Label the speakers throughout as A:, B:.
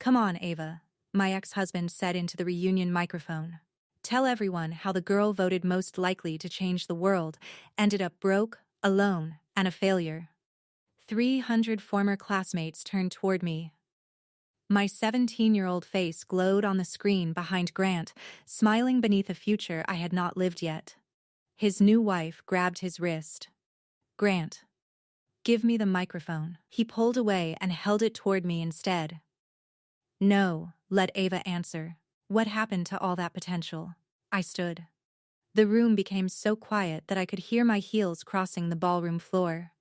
A: "Come on, Ava," my ex-husband said into the reunion microphone. "Tell everyone how the girl voted most likely to change the world ended up broke, alone, and a failure." 300 former classmates turned toward me. My 17-year-old face glowed on the screen behind Grant, smiling beneath a future I had not lived yet. His new wife grabbed his wrist. "Grant, give me the microphone." He pulled away and held it toward me instead. "No," let Ava answer. "What happened to all that potential?" I stood. The room became so quiet that I could hear my heels crossing the ballroom floor.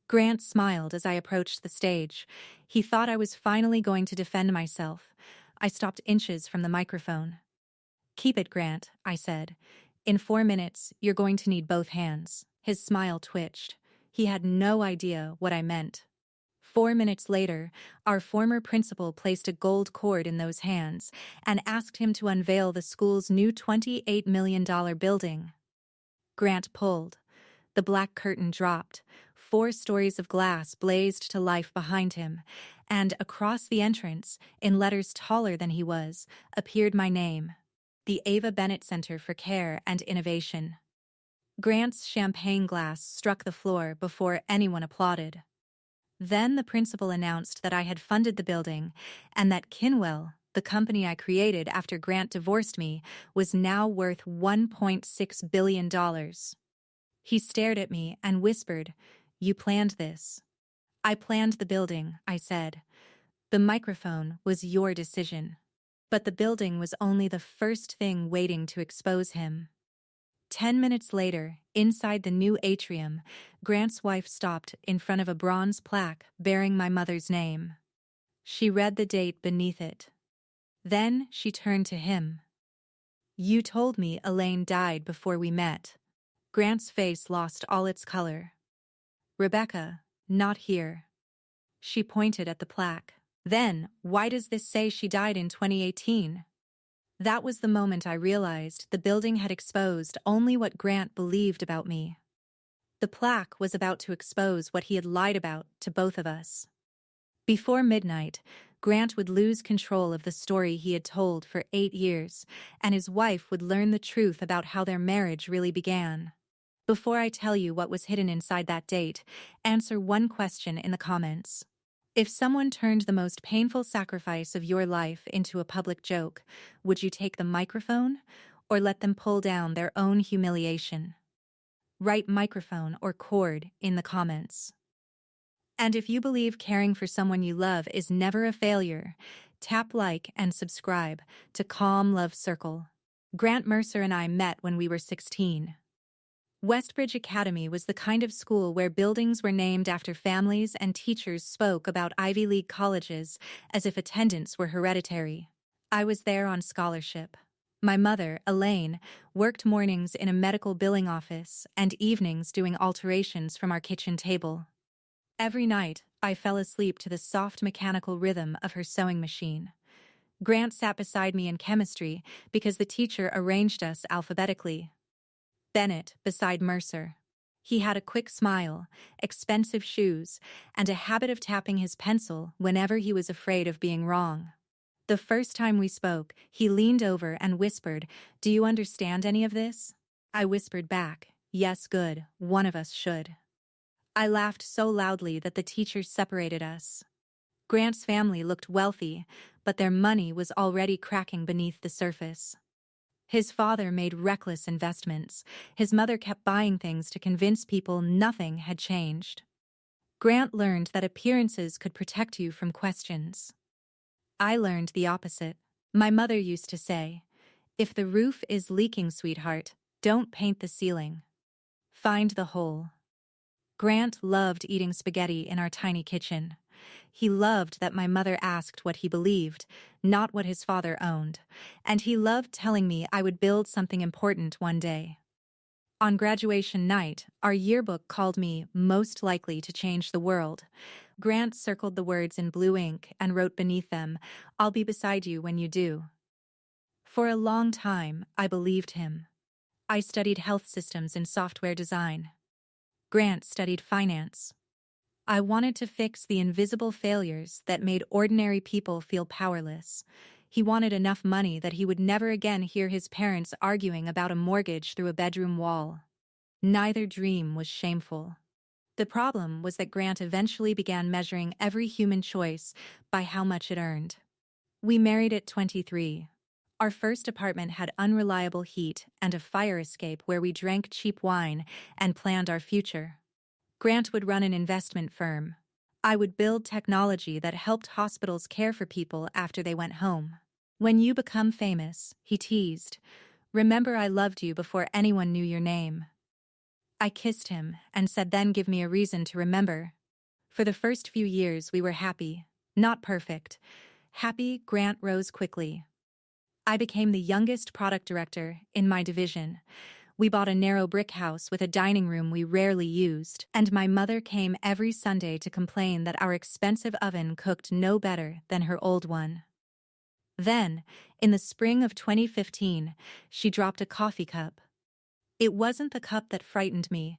A: Grant smiled as I approached the stage. He thought I was finally going to defend myself. I stopped inches from the microphone. "Keep it, Grant," I said. "In 4 minutes, you're going to need both hands." His smile twitched. He had no idea what I meant. 4 minutes later, our former principal placed a gold cord in those hands and asked him to unveil the school's new $28 million building. Grant pulled. The black curtain dropped. 4 stories of glass blazed to life behind him, and across the entrance, in letters taller than he was, appeared my name: the Ava Bennett Center for Care and Innovation. Grant's champagne glass struck the floor before anyone applauded. Then the principal announced that I had funded the building and that Kinwell, the company I created after Grant divorced me, was now worth $1.6 billion. He stared at me and whispered, "You planned this." "I planned the building," I said. "The microphone was your decision." But the building was only the first thing waiting to expose him. 10 minutes later, inside the new atrium, Grant's wife stopped in front of a bronze plaque bearing my mother's name. She read the date beneath it. Then she turned to him. "You told me Elaine died before we met." Grant's face lost all its color. "Rebecca, not here." She pointed at the plaque. "Then, why does this say she died in 2018? That was the moment I realized the building had exposed only what Grant believed about me. The plaque was about to expose what he had lied about to both of us. Before midnight, Grant would lose control of the story he had told for 8 years, and his wife would learn the truth about how their marriage really began. Before I tell you what was hidden inside that date, answer one question in the comments. If someone turned the most painful sacrifice of your life into a public joke, would you take the microphone or let them pull down their own humiliation? Write microphone or cord in the comments. And if you believe caring for someone you love is never a failure, tap like and subscribe to Calm Love Circle. Grant Mercer and I met when we were 16. Westbridge Academy was the kind of school where buildings were named after families and teachers spoke about Ivy League colleges as if attendance were hereditary. I was there on scholarship. My mother, Elaine, worked mornings in a medical billing office and evenings doing alterations from our kitchen table. Every night, I fell asleep to the soft mechanical rhythm of her sewing machine. Grant sat beside me in chemistry because the teacher arranged us alphabetically. Bennett beside Mercer. He had a quick smile, expensive shoes, and a habit of tapping his pencil whenever he was afraid of being wrong. The first time we spoke, he leaned over and whispered, "Do you understand any of this?" I whispered back, "Yes, good, one of us should." I laughed so loudly that the teacher separated us. Grant's family looked wealthy, but their money was already cracking beneath the surface. His father made reckless investments. His mother kept buying things to convince people nothing had changed. Grant learned that appearances could protect you from questions. I learned the opposite. My mother used to say, "If the roof is leaking, sweetheart, don't paint the ceiling. Find the hole." Grant loved eating spaghetti in our tiny kitchen. He loved that my mother asked what he believed, not what his father owned, and he loved telling me I would build something important one day. On graduation night, our yearbook called me most likely to change the world. Grant circled the words in blue ink and wrote beneath them, "I'll be beside you when you do." For a long time, I believed him. I studied health systems and software design. Grant studied finance. I wanted to fix the invisible failures that made ordinary people feel powerless. He wanted enough money that he would never again hear his parents arguing about a mortgage through a bedroom wall. Neither dream was shameful. The problem was that Grant eventually began measuring every human choice by how much it earned. We married at 23. Our first apartment had unreliable heat and a fire escape where we drank cheap wine and planned our future. Grant would run an investment firm. I would build technology that helped hospitals care for people after they went home. When you become famous, he teased, remember I loved you before anyone knew your name. I kissed him and said then give me a reason to remember. For the first few years we were happy, not perfect. Happy, Grant rose quickly. I became the youngest product director in my division. We bought a narrow brick house with a dining room we rarely used, and my mother came every Sunday to complain that our expensive oven cooked no better than her old one. Then, in the spring of 2015, she dropped a coffee cup. It wasn't the cup that frightened me.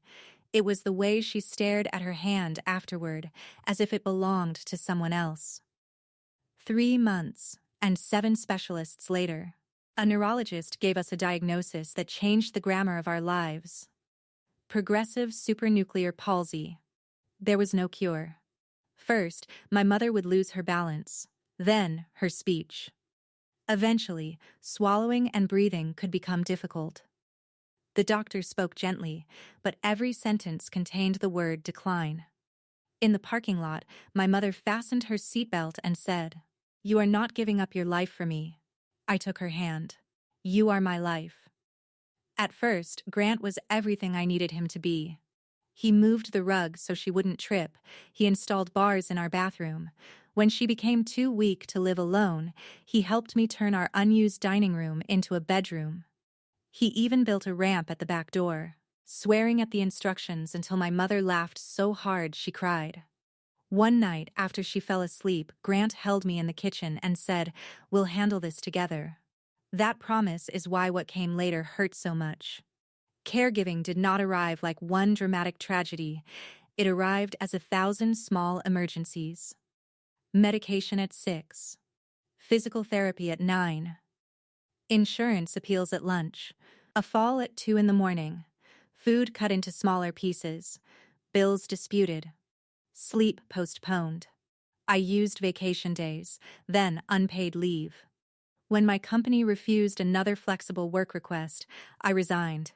A: It was the way she stared at her hand afterward, as if it belonged to someone else. 3 months, and 7 specialists later, a neurologist gave us a diagnosis that changed the grammar of our lives. Progressive supranuclear palsy. There was no cure. First, my mother would lose her balance, then her speech. Eventually, swallowing and breathing could become difficult. The doctor spoke gently, but every sentence contained the word decline. In the parking lot, my mother fastened her seatbelt and said, "You are not giving up your life for me." I took her hand. "You are my life." At first, Grant was everything I needed him to be. He moved the rug so she wouldn't trip. He installed bars in our bathroom. When she became too weak to live alone, he helped me turn our unused dining room into a bedroom. He even built a ramp at the back door, swearing at the instructions until my mother laughed so hard she cried. One night, after she fell asleep, Grant held me in the kitchen and said, "We'll handle this together." That promise is why what came later hurt so much. Caregiving did not arrive like one dramatic tragedy. It arrived as 1,000 small emergencies. Medication at 6. Physical therapy at 9. Insurance appeals at lunch. A fall at 2 in the morning. Food cut into smaller pieces. Bills disputed. Sleep postponed. I used vacation days, then unpaid leave. When my company refused another flexible work request, I resigned.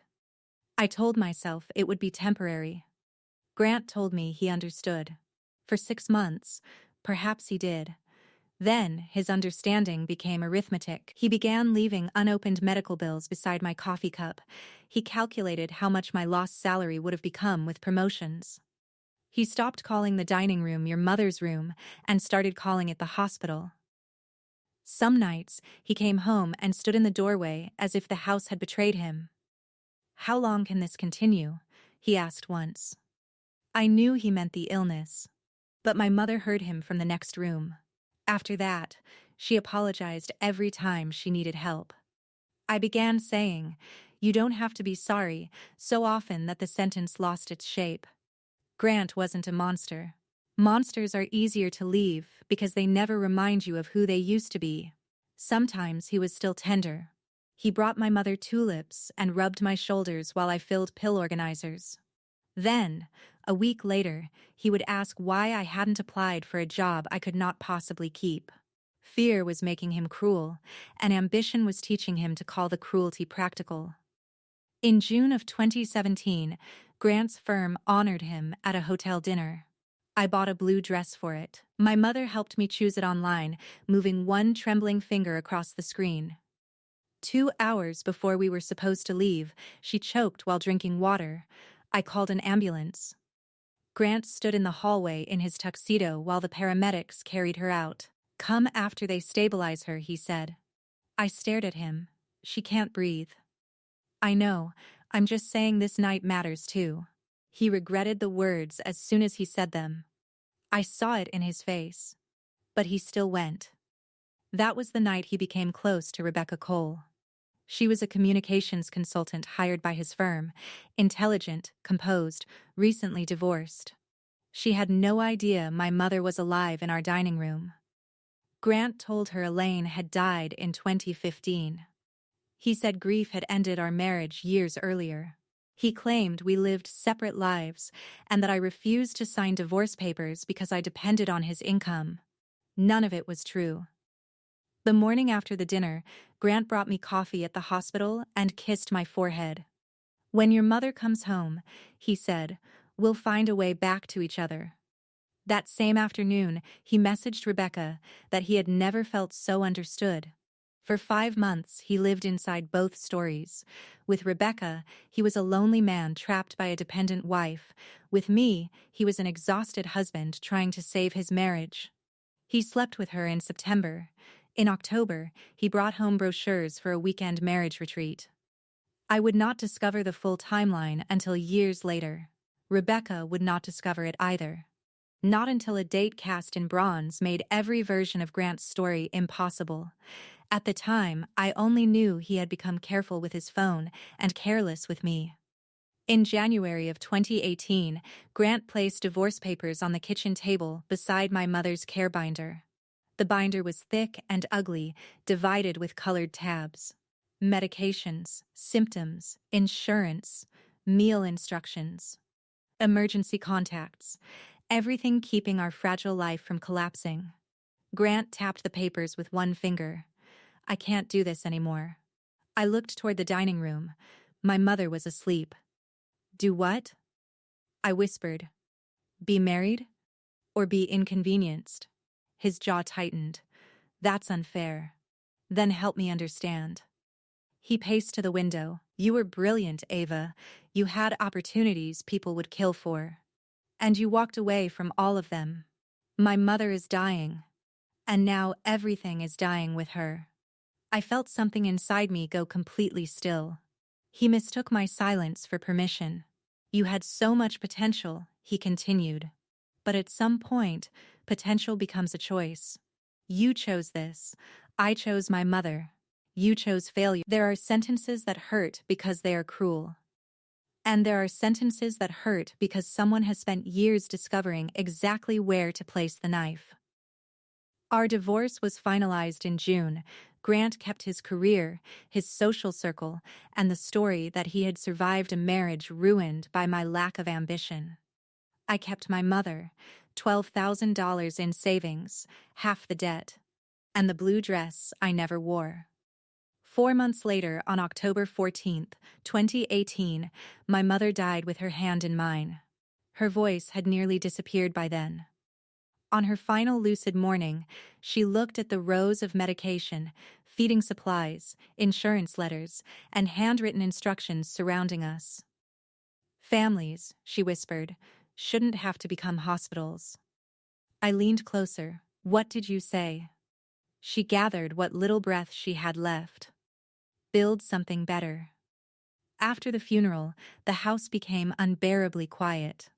A: I told myself it would be temporary. Grant told me he understood. For 6 months, perhaps he did. Then, his understanding became arithmetic. He began leaving unopened medical bills beside my coffee cup. He calculated how much my lost salary would have become with promotions. He stopped calling the dining room your mother's room and started calling it the hospital. Some nights, he came home and stood in the doorway as if the house had betrayed him. "How long can this continue?" he asked once. I knew he meant the illness, but my mother heard him from the next room. After that, she apologized every time she needed help. I began saying, "You don't have to be sorry," so often that the sentence lost its shape. Grant wasn't a monster. Monsters are easier to leave because they never remind you of who they used to be. Sometimes he was still tender. He brought my mother tulips and rubbed my shoulders while I filled pill organizers. Then, a week later, he would ask why I hadn't applied for a job I could not possibly keep. Fear was making him cruel, and ambition was teaching him to call the cruelty practical. In June of 2017, Grant's firm honored him at a hotel dinner. I bought a blue dress for it. My mother helped me choose it online, moving one trembling finger across the screen. 2 hours before we were supposed to leave, she choked while drinking water. I called an ambulance. Grant stood in the hallway in his tuxedo while the paramedics carried her out. "Come after they stabilize her," he said. I stared at him. "She can't breathe." "I know, I'm just saying this night matters too." He regretted the words as soon as he said them. I saw it in his face. But he still went. That was the night he became close to Rebecca Cole. She was a communications consultant hired by his firm, intelligent, composed, recently divorced. She had no idea my mother was alive in our dining room. Grant told her Elaine had died in 2015. He said grief had ended our marriage years earlier. He claimed we lived separate lives and that I refused to sign divorce papers because I depended on his income. None of it was true. The morning after the dinner, Grant brought me coffee at the hospital and kissed my forehead. "When your mother comes home," he said, "we'll find a way back to each other." That same afternoon, he messaged Rebecca that he had never felt so understood. For 5 months, he lived inside both stories. With Rebecca, he was a lonely man trapped by a dependent wife. With me, he was an exhausted husband trying to save his marriage. He slept with her in September. In October, he brought home brochures for a weekend marriage retreat. I would not discover the full timeline until years later. Rebecca would not discover it either. Not until a date cast in bronze made every version of Grant's story impossible. At the time, I only knew he had become careful with his phone and careless with me. In January of 2018, Grant placed divorce papers on the kitchen table beside my mother's care binder. The binder was thick and ugly, divided with colored tabs. Medications, symptoms, insurance, meal instructions, emergency contacts, everything keeping our fragile life from collapsing. Grant tapped the papers with one finger. "I can't do this anymore." I looked toward the dining room. My mother was asleep. "Do what?" I whispered. "Be married? Or be inconvenienced?" His jaw tightened. "That's unfair." "Then help me understand." He paced to the window. "You were brilliant, Ava. You had opportunities people would kill for. And you walked away from all of them. My mother is dying. And now everything is dying with her." I felt something inside me go completely still. He mistook my silence for permission. "You had so much potential," he continued. "But at some point, potential becomes a choice. You chose this. I chose my mother. You chose failure." There are sentences that hurt because they are cruel. And there are sentences that hurt because someone has spent years discovering exactly where to place the knife. Our divorce was finalized in June. Grant kept his career, his social circle, and the story that he had survived a marriage ruined by my lack of ambition. I kept my mother, $12,000 in savings, half the debt, and the blue dress I never wore. 4 months later, on October 14th, 2018, my mother died with her hand in mine. Her voice had nearly disappeared by then. On her final lucid morning, she looked at the rows of medication, feeding supplies, insurance letters, and handwritten instructions surrounding us. "Families," she whispered, "shouldn't have to become hospitals." I leaned closer. "What did you say?" She gathered what little breath she had left. "Build something better." After the funeral, the house became unbearably quiet.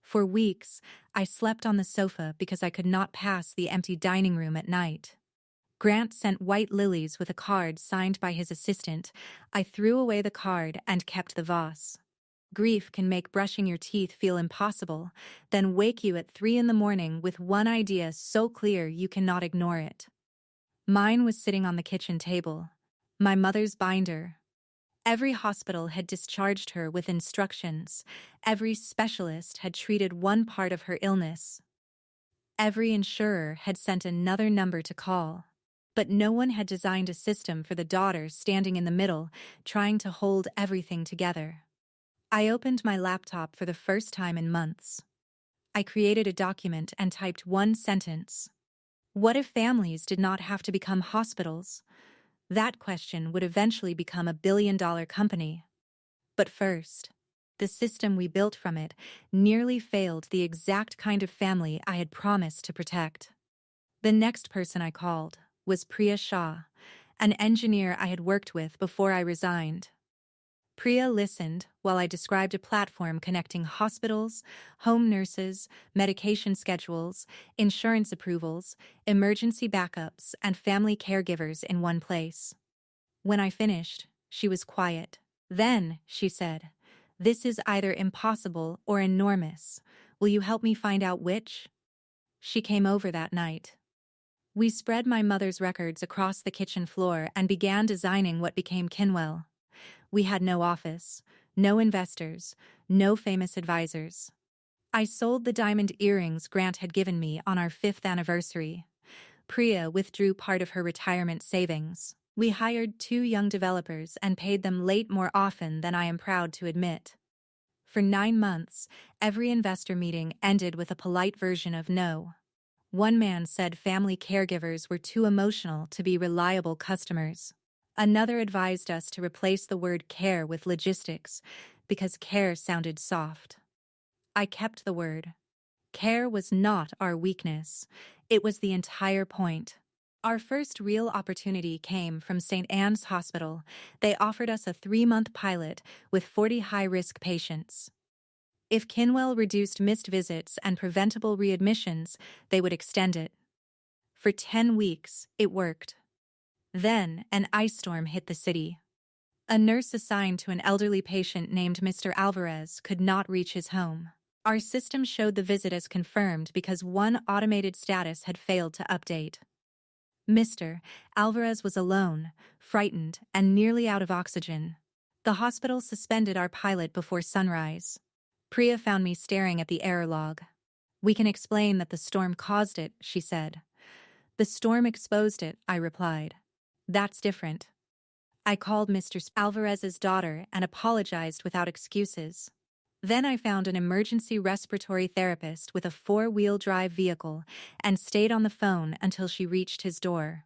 A: For weeks, I slept on the sofa because I could not pass the empty dining room at night. Grant sent white lilies with a card signed by his assistant. I threw away the card and kept the vase. Grief can make brushing your teeth feel impossible, then wake you at 3 in the morning with one idea so clear you cannot ignore it. Mine was sitting on the kitchen table. My mother's binder. Every hospital had discharged her with instructions. Every specialist had treated one part of her illness. Every insurer had sent another number to call. But no one had designed a system for the daughter standing in the middle, trying to hold everything together. I opened my laptop for the first time in months. I created a document and typed one sentence. What if families did not have to become hospitals? That question would eventually become a billion-dollar company. But first, the system we built from it nearly failed the exact kind of family I had promised to protect. The next person I called was Priya Shah, an engineer I had worked with before I resigned. Priya listened while I described a platform connecting hospitals, home nurses, medication schedules, insurance approvals, emergency backups, and family caregivers in one place. When I finished, she was quiet. "Then," she said, "this is either impossible or enormous. Will you help me find out which? She came over that night. We spread my mother's records across the kitchen floor and began designing what became Kinwell. We had no office, no investors, no famous advisors. I sold the diamond earrings Grant had given me on our 5th anniversary. Priya withdrew part of her retirement savings. We hired 2 young developers and paid them late more often than I am proud to admit. For 9 months, every investor meeting ended with a polite version of no. One man said family caregivers were too emotional to be reliable customers. Another advised us to replace the word care with logistics because care sounded soft. I kept the word. Care was not our weakness. It was the entire point. Our first real opportunity came from St. Anne's Hospital. They offered us a 3-month pilot with 40 high-risk patients. If Kinwell reduced missed visits and preventable readmissions, they would extend it. For 10 weeks, it worked. Then, an ice storm hit the city. A nurse assigned to an elderly patient named Mr. Alvarez could not reach his home. Our system showed the visit as confirmed because one automated status had failed to update. Mr. Alvarez was alone, frightened, and nearly out of oxygen. The hospital suspended our pilot before sunrise. Priya found me staring at the error log. "We can explain that the storm caused it," she said. "The storm exposed it," I replied. "That's different." I called Mr. Alvarez's daughter and apologized without excuses. Then I found an emergency respiratory therapist with a 4-wheel drive vehicle and stayed on the phone until she reached his door.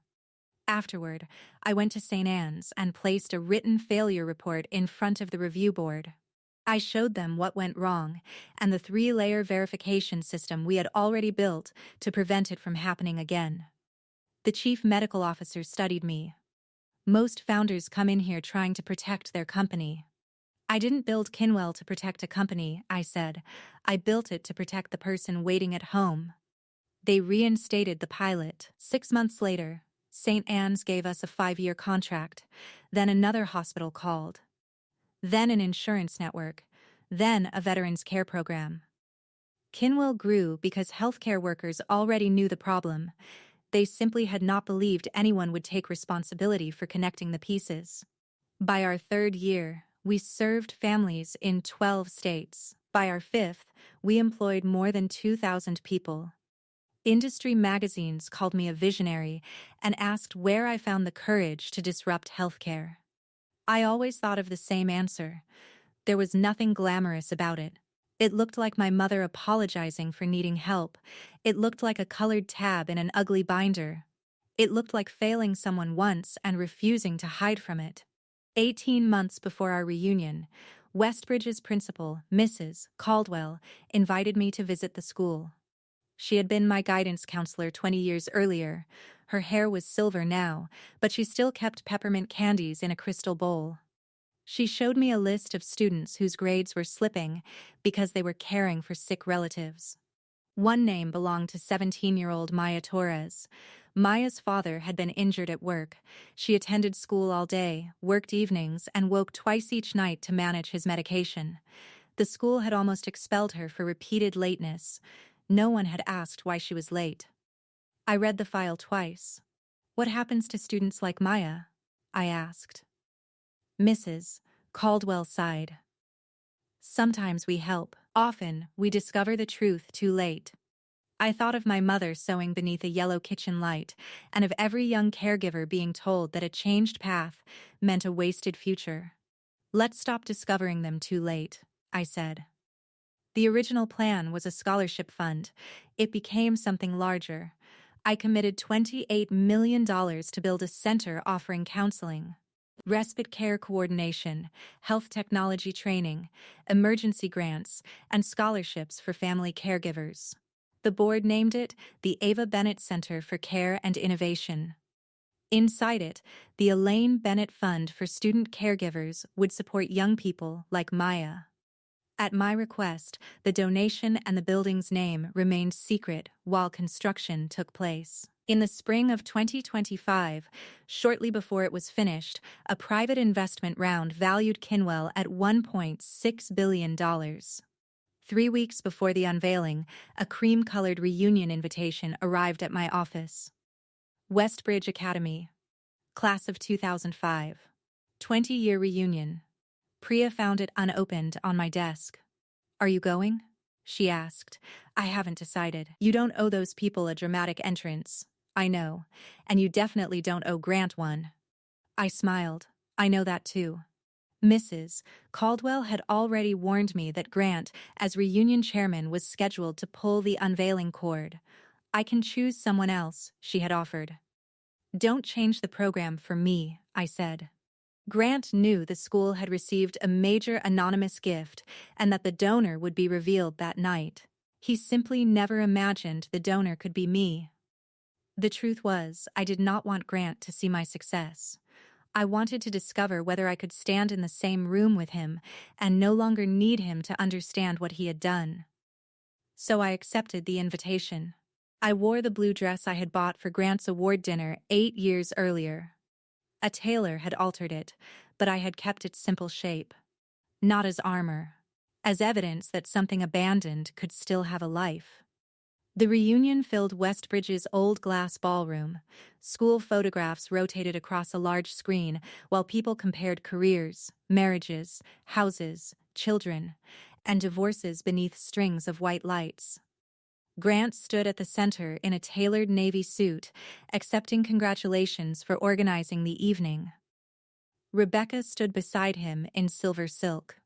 A: Afterward, I went to St. Anne's and placed a written failure report in front of the review board. I showed them what went wrong and the 3-layer verification system we had already built to prevent it from happening again. The chief medical officer studied me. "Most founders come in here trying to protect their company." "I didn't build Kinwell to protect a company," I said. "I built it to protect the person waiting at home." They reinstated the pilot. 6 months later, St. Anne's gave us a 5-year contract. Then another hospital called. Then an insurance network. Then a veterans care program. Kinwell grew because healthcare workers already knew the problem. They simply had not believed anyone would take responsibility for connecting the pieces. By our 3rd year, we served families in 12 states. By our 5th, we employed more than 2,000 people. Industry magazines called me a visionary and asked where I found the courage to disrupt healthcare. I always thought of the same answer. There was nothing glamorous about it. It looked like my mother apologizing for needing help. It looked like a colored tab in an ugly binder. It looked like failing someone once and refusing to hide from it. 18 months before our reunion, Westbridge's principal, Mrs. Caldwell, invited me to visit the school. She had been my guidance counselor 20 years earlier. Her hair was silver now, but she still kept peppermint candies in a crystal bowl. She showed me a list of students whose grades were slipping because they were caring for sick relatives. One name belonged to 17-year-old Maya Torres. Maya's father had been injured at work. She attended school all day, worked evenings, and woke twice each night to manage his medication. The school had almost expelled her for repeated lateness. No one had asked why she was late. I read the file twice. "What happens to students like Maya?" I asked. Mrs. Caldwell sighed. "Sometimes we help. Often, we discover the truth too late." I thought of my mother sewing beneath a yellow kitchen light, and of every young caregiver being told that a changed path meant a wasted future. "Let's stop discovering them too late," I said. The original plan was a scholarship fund. It became something larger. I committed $28 million to build a center offering counseling, respite care coordination, health technology training, emergency grants, and scholarships for family caregivers. The board named it the Ava Bennett Center for Care and Innovation. Inside it, the Elaine Bennett Fund for Student Caregivers would support young people like Maya. At my request, the donation and the building's name remained secret while construction took place. In the spring of 2025, shortly before it was finished, a private investment round valued Kinwell at $1.6 billion. 3 weeks before the unveiling, a cream-colored reunion invitation arrived at my office. Westbridge Academy, Class of 2005. 20-year reunion. Priya found it unopened on my desk. "Are you going?" she asked. "I haven't decided." "You don't owe those people a dramatic entrance." "I know. And you definitely don't owe Grant one." I smiled. "I know that too." Mrs. Caldwell had already warned me that Grant, as reunion chairman, was scheduled to pull the unveiling cord. "I can choose someone else," she had offered. "Don't change the program for me," I said. Grant knew the school had received a major anonymous gift and that the donor would be revealed that night. He simply never imagined the donor could be me. The truth was, I did not want Grant to see my success. I wanted to discover whether I could stand in the same room with him and no longer need him to understand what he had done. So I accepted the invitation. I wore the blue dress I had bought for Grant's award dinner 8 years earlier. A tailor had altered it, but I had kept its simple shape. Not as armor, as evidence that something abandoned could still have a life. The reunion filled Westbridge's old glass ballroom. School photographs rotated across a large screen while people compared careers, marriages, houses, children, and divorces beneath strings of white lights. Grant stood at the center in a tailored navy suit, accepting congratulations for organizing the evening. Rebecca stood beside him in silver silk.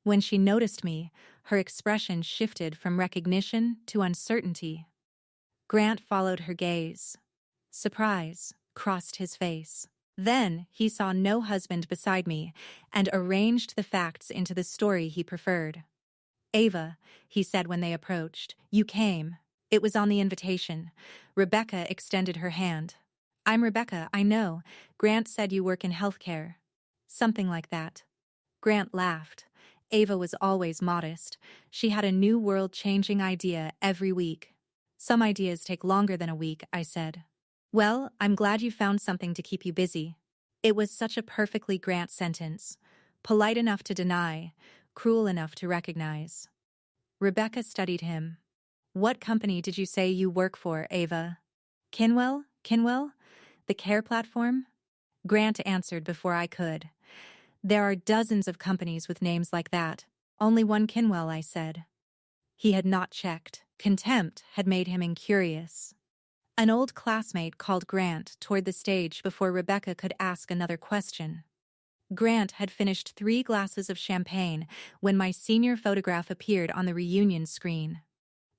A: When she noticed me, her expression shifted from recognition to uncertainty. Grant followed her gaze. Surprise crossed his face. Then he saw no husband beside me and arranged the facts into the story he preferred. "Ava," he said when they approached, "you came. It was on the invitation." Rebecca extended her hand. "I'm Rebecca, I know. Grant said you work in healthcare." "Something like that." Grant laughed. Ava was always modest. She had a new world-changing idea every week. "Some ideas take longer than a week," I said. "Well, I'm glad you found something to keep you busy." It was such a perfectly Grant sentence. Polite enough to deny, cruel enough to recognize. Rebecca studied him. "What company did you say you work for, Ava?" Kinwell? The care platform?" Grant answered before I could. "There are dozens of companies with names like that. Only one Kinwell," I said. He had not checked. Contempt had made him incurious. An old classmate called Grant toward the stage before Rebecca could ask another question. Grant had finished 3 glasses of champagne when my senior photograph appeared on the reunion screen.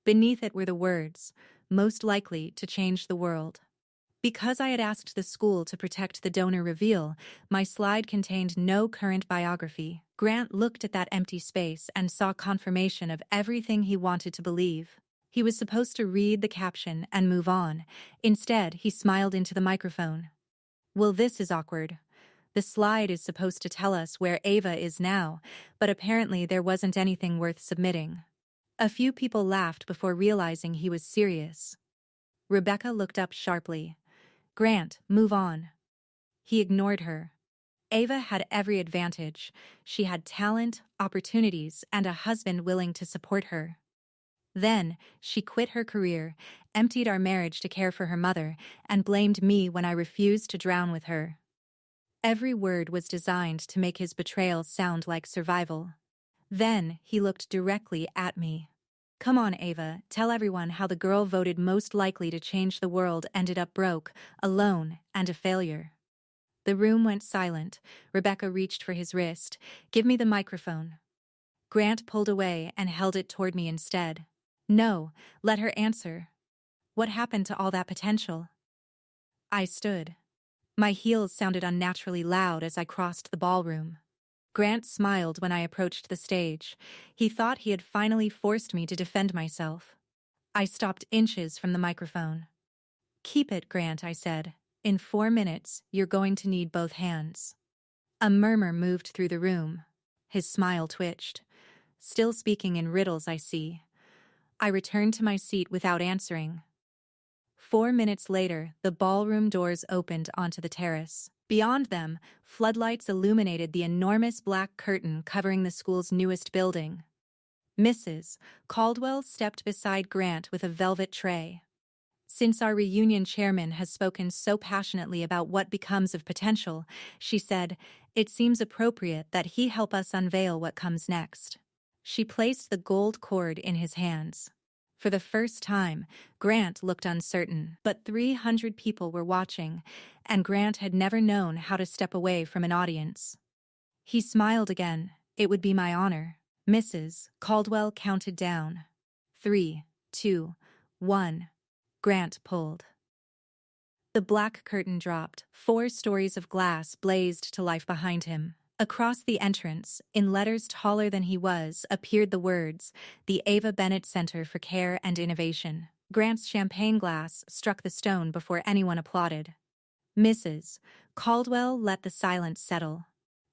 A: Beneath it were the words, "Most likely to change the world." Because I had asked the school to protect the donor reveal, my slide contained no current biography. Grant looked at that empty space and saw confirmation of everything he wanted to believe. He was supposed to read the caption and move on. Instead, he smiled into the microphone. "Well, this is awkward. The slide is supposed to tell us where Ava is now, but apparently there wasn't anything worth submitting." A few people laughed before realizing he was serious. Rebecca looked up sharply. "Grant, move on." He ignored her. Ava had every advantage. She had talent, opportunities, and a husband willing to support her. Then, she quit her career, emptied our marriage to care for her mother, and blamed me when I refused to drown with her. Every word was designed to make his betrayal sound like survival. Then, he looked directly at me. "Come on, Ava, tell everyone how the girl voted most likely to change the world ended up broke, alone, and a failure." The room went silent. Rebecca reached for his wrist. "Give me the microphone." Grant pulled away and held it toward me instead. "No, let her answer. What happened to all that potential?" I stood. My heels sounded unnaturally loud as I crossed the ballroom. Grant smiled when I approached the stage. He thought he had finally forced me to defend myself. I stopped inches from the microphone. "Keep it, Grant," I said. "In 4 minutes, you're going to need both hands." A murmur moved through the room. His smile twitched. "Still speaking in riddles, I see." I returned to my seat without answering. 4 minutes later, the ballroom doors opened onto the terrace. Beyond them, floodlights illuminated the enormous black curtain covering the school's newest building. Mrs. Caldwell stepped beside Grant with a velvet tray. Since our reunion chairman has spoken so passionately about what becomes of potential, she said, it seems appropriate that he help us unveil what comes next. She placed the gold cord in his hands. For the first time, Grant looked uncertain, but 300 people were watching, and Grant had never known how to step away from an audience. He smiled again. It would be my honor. Mrs. Caldwell counted down. 3, 2, 1. Grant pulled. The black curtain dropped. 4 stories of glass blazed to life behind him. Across the entrance, in letters taller than he was, appeared the words, the Ava Bennett Center for Care and Innovation. Grant's champagne glass struck the stone before anyone applauded. Mrs. Caldwell let the silence settle.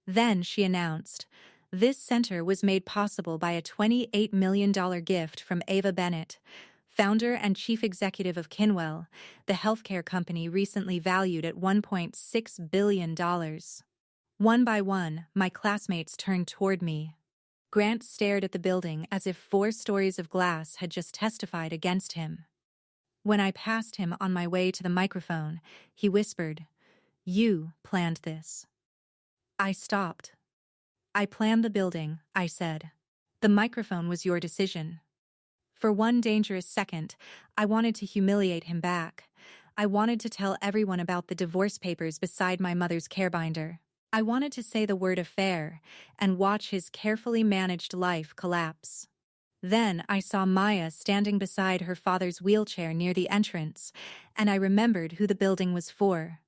A: Then she announced, this center was made possible by a $28 million gift from Ava Bennett, founder and chief executive of Kinwell, the healthcare company recently valued at $1.6 billion. One by one, my classmates turned toward me. Grant stared at the building as if 4 stories of glass had just testified against him. When I passed him on my way to the microphone, he whispered, you planned this. I stopped. I planned the building, I said. The microphone was your decision. For one dangerous second, I wanted to humiliate him back. I wanted to tell everyone about the divorce papers beside my mother's care binder. I wanted to say the word affair and watch his carefully managed life collapse. Then I saw Maya standing beside her father's wheelchair near the entrance, and I remembered who the building was for.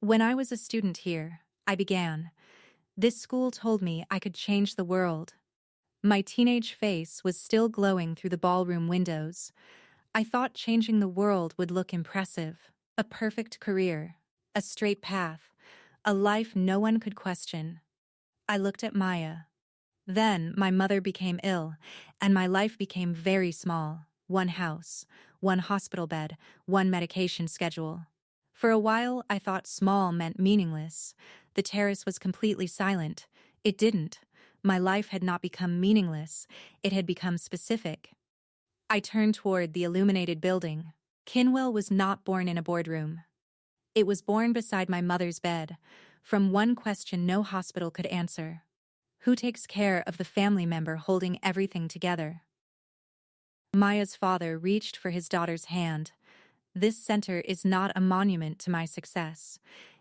A: When I was a student here, I began. This school told me I could change the world. My teenage face was still glowing through the ballroom windows. I thought changing the world would look impressive. A perfect career, a straight path, a life no one could question. I looked at Maya. Then my mother became ill, and my life became very small. 1 house, 1 hospital bed, 1 medication schedule. For a while, I thought small meant meaningless. The terrace was completely silent. It didn't. My life had not become meaningless. It had become specific. I turned toward the illuminated building. Kinwell was not born in a boardroom. It was born beside my mother's bed, from one question no hospital could answer. Who takes care of the family member holding everything together? Maya's father reached for his daughter's hand. This center is not a monument to my success.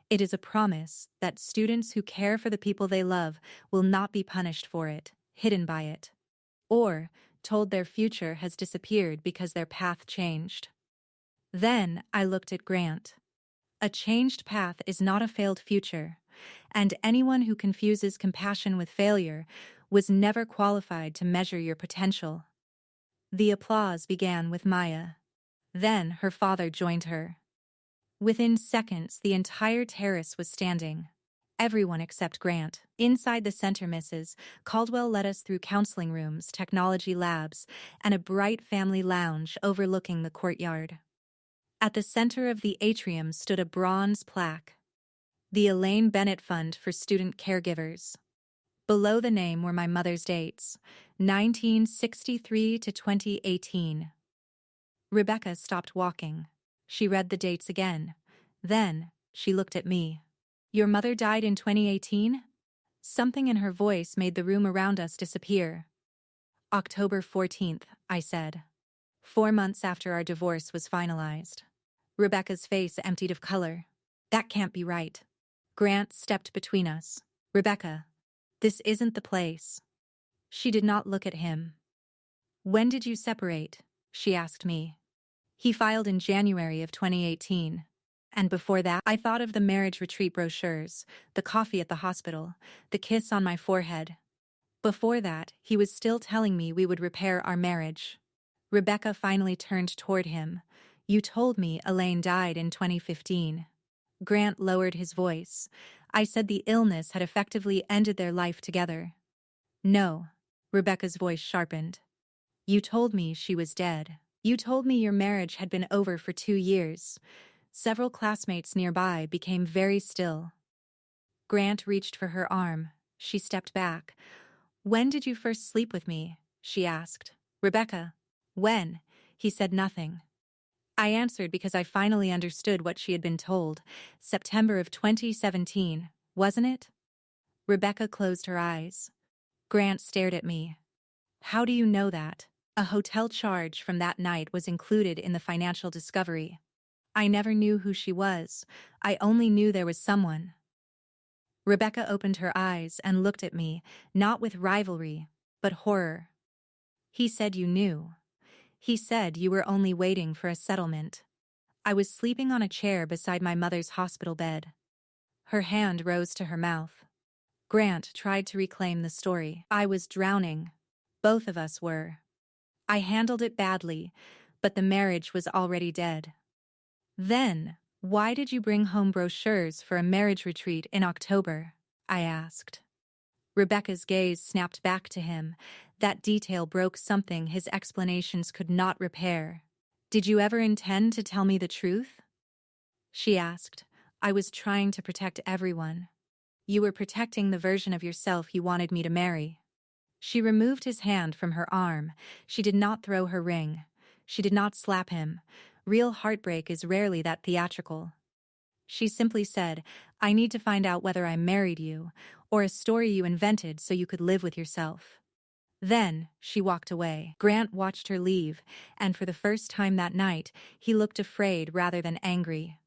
A: It is a promise that students who care for the people they love will not be punished for it, hidden by it, or told their future has disappeared because their path changed. Then I looked at Grant. A changed path is not a failed future, and anyone who confuses compassion with failure was never qualified to measure your potential. The applause began with Maya. Then her father joined her. Within seconds, the entire terrace was standing. Everyone except Grant. Inside the center, Mrs. Caldwell led us through counseling rooms, technology labs, and a bright family lounge overlooking the courtyard. At the center of the atrium stood a bronze plaque, the Elaine Bennett Fund for Student Caregivers. Below the name were my mother's dates, 1963 to 2018. Rebecca stopped walking. She read the dates again. Then, she looked at me. Your mother died in 2018? Something in her voice made the room around us disappear. October 14th, I said. 4 months after our divorce was finalized. Rebecca's face emptied of color. That can't be right. Grant stepped between us. Rebecca, this isn't the place. She did not look at him. When did you separate? She asked me. He filed in January of 2018. And before that, I thought of the marriage retreat brochures, the coffee at the hospital, the kiss on my forehead. Before that, he was still telling me we would repair our marriage. Rebecca finally turned toward him. You told me Elaine died in 2015. Grant lowered his voice. I said the illness had effectively ended their life together. No. Rebecca's voice sharpened. You told me she was dead. You told me your marriage had been over for 2 years. Several classmates nearby became very still. Grant reached for her arm. She stepped back. When did you first sleep with me? she asked. Rebecca. When? He said nothing. I answered because I finally understood what she had been told. September of 2017, wasn't it? Rebecca closed her eyes. Grant stared at me. How do you know that? A hotel charge from that night was included in the financial discovery. I never knew who she was. I only knew there was someone. Rebecca opened her eyes and looked at me, not with rivalry, but horror. He said you knew. He said you were only waiting for a settlement. I was sleeping on a chair beside my mother's hospital bed. Her hand rose to her mouth. Grant tried to reclaim the story. I was drowning. Both of us were. I handled it badly, but the marriage was already dead. Then, why did you bring home brochures for a marriage retreat in October? I asked. Rebecca's gaze snapped back to him. That detail broke something his explanations could not repair. Did you ever intend to tell me the truth? She asked. I was trying to protect everyone. You were protecting the version of yourself you wanted me to marry. She removed his hand from her arm. She did not throw her ring. She did not slap him. Real heartbreak is rarely that theatrical. She simply said, I need to find out whether I married you, or a story you invented so you could live with yourself. Then, she walked away. Grant watched her leave, and for the first time that night, he looked afraid rather than angry.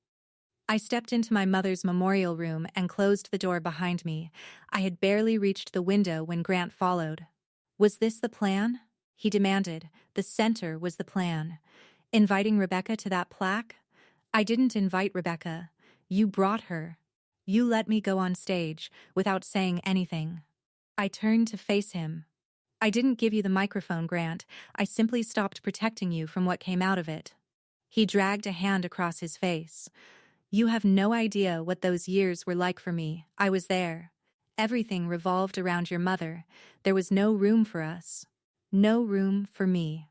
A: I stepped into my mother's memorial room and closed the door behind me. I had barely reached the window when Grant followed. Was this the plan? He demanded. The center was the plan. Inviting Rebecca to that plaque? I didn't invite Rebecca. You brought her. You let me go on stage without saying anything. I turned to face him. I didn't give you the microphone, Grant. I simply stopped protecting you from what came out of it. He dragged a hand across his face. You have no idea what those years were like for me. I was there. Everything revolved around your mother. There was no room for us. No room for me.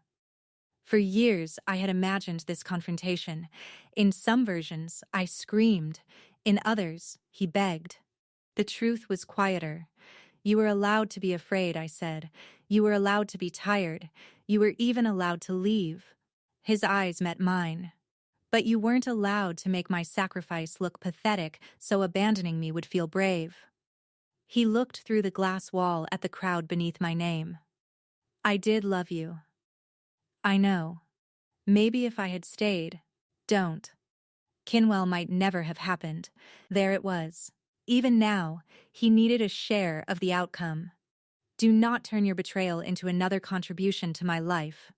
A: For years, I had imagined this confrontation. In some versions, I screamed. In others, he begged. The truth was quieter. You were allowed to be afraid, I said. You were allowed to be tired. You were even allowed to leave. His eyes met mine. But you weren't allowed to make my sacrifice look pathetic, so abandoning me would feel brave. He looked through the glass wall at the crowd beneath my name. I did love you. I know. Maybe if I had stayed. Don't. Kinwell might never have happened. There it was. Even now, he needed a share of the outcome. Do not turn your betrayal into another contribution to my life.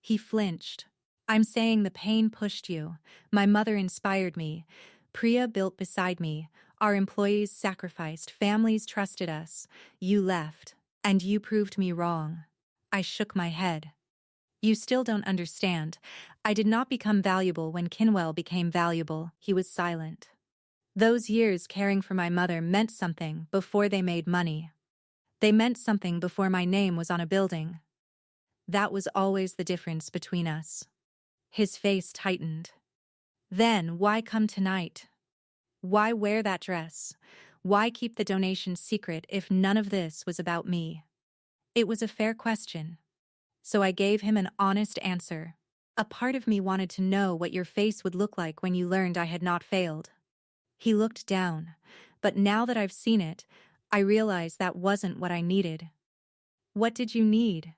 A: He flinched. I'm saying the pain pushed you. My mother inspired me. Priya built beside me. Our employees sacrificed. Families trusted us. You left. And you proved me wrong. I shook my head. You still don't understand. I did not become valuable when Kinwell became valuable. He was silent. Those years caring for my mother meant something before they made money. They meant something before my name was on a building. That was always the difference between us. His face tightened. Then why come tonight? Why wear that dress? Why keep the donation secret if none of this was about me? It was a fair question. So I gave him an honest answer. A part of me wanted to know what your face would look like when you learned I had not failed. He looked down, but now that I've seen it, I realize that wasn't what I needed. What did you need?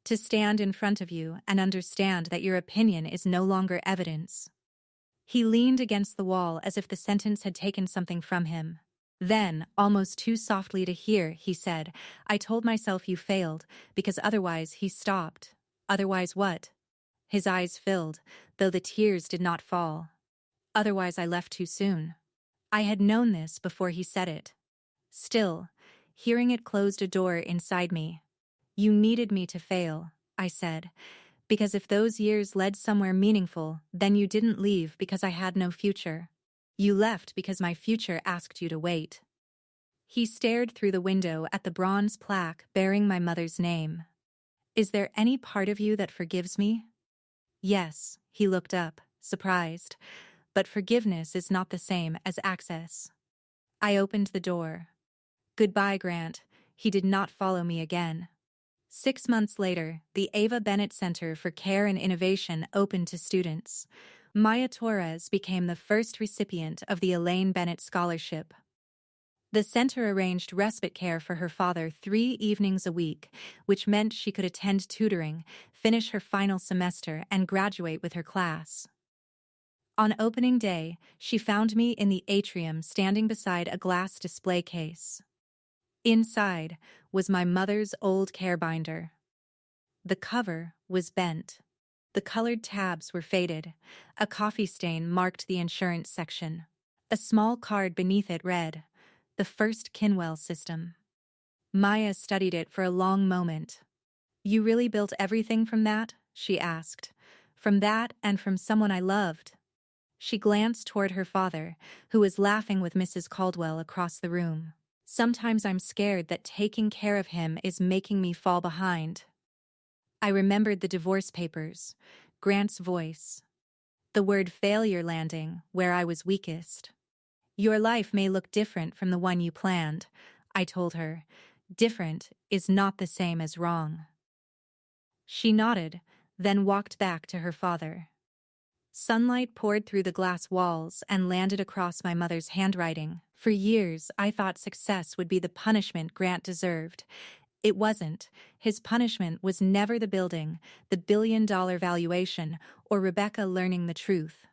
A: To stand in front of you and understand that your opinion is no longer evidence. He leaned against the wall as if the sentence had taken something from him. Then, almost too softly to hear, he said, I told myself you failed, because otherwise he stopped. Otherwise what? His eyes filled, though the tears did not fall. Otherwise I left too soon. I had known this before he said it. Still, hearing it closed a door inside me. You needed me to fail, I said, because if those years led somewhere meaningful, then you didn't leave because I had no future. You left because my future asked you to wait. He stared through the window at the bronze plaque bearing my mother's name. Is there any part of you that forgives me? Yes, he looked up, surprised. But forgiveness is not the same as access. I opened the door. Goodbye, Grant. He did not follow me again. 6 months later, the Ava Bennett Center for Care and Innovation opened to students. Maya Torres became the first recipient of the Elaine Bennett Scholarship. The center arranged respite care for her father 3 evenings a week, which meant she could attend tutoring, finish her final semester, and graduate with her class. On opening day, she found me in the atrium standing beside a glass display case. Inside was my mother's old care binder. The cover was bent. The colored tabs were faded. A coffee stain marked the insurance section. A small card beneath it read, "The first Kinwell system." Maya studied it for a long moment. "You really built everything from that?" she asked. "From that and from someone I loved." She glanced toward her father, who was laughing with Mrs. Caldwell across the room. "Sometimes I'm scared that taking care of him is making me fall behind." I remembered the divorce papers, Grant's voice, the word failure landing where I was weakest. "Your life may look different from the one you planned," I told her. "Different is not the same as wrong." She nodded, then walked back to her father. Sunlight poured through the glass walls and landed across my mother's handwriting. For years, I thought success would be the punishment Grant deserved. It wasn't. His punishment was never the building, the billion-dollar valuation, or Rebecca learning the truth.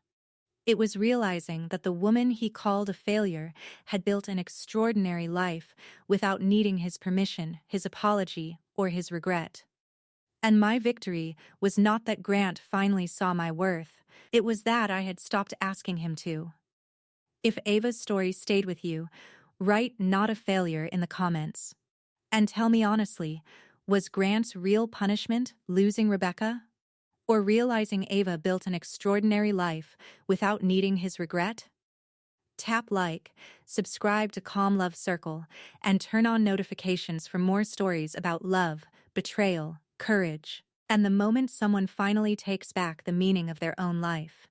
A: It was realizing that the woman he called a failure had built an extraordinary life without needing his permission, his apology, or his regret. And my victory was not that Grant finally saw my worth. It was that I had stopped asking him to. If Ava's story stayed with you, write "not a failure" in the comments. And tell me honestly, was Grant's real punishment losing Rebecca? Or realizing Ava built an extraordinary life without needing his regret? Tap like, subscribe to Calm Love Circle, and turn on notifications for more stories about love, betrayal, courage, and the moment someone finally takes back the meaning of their own life.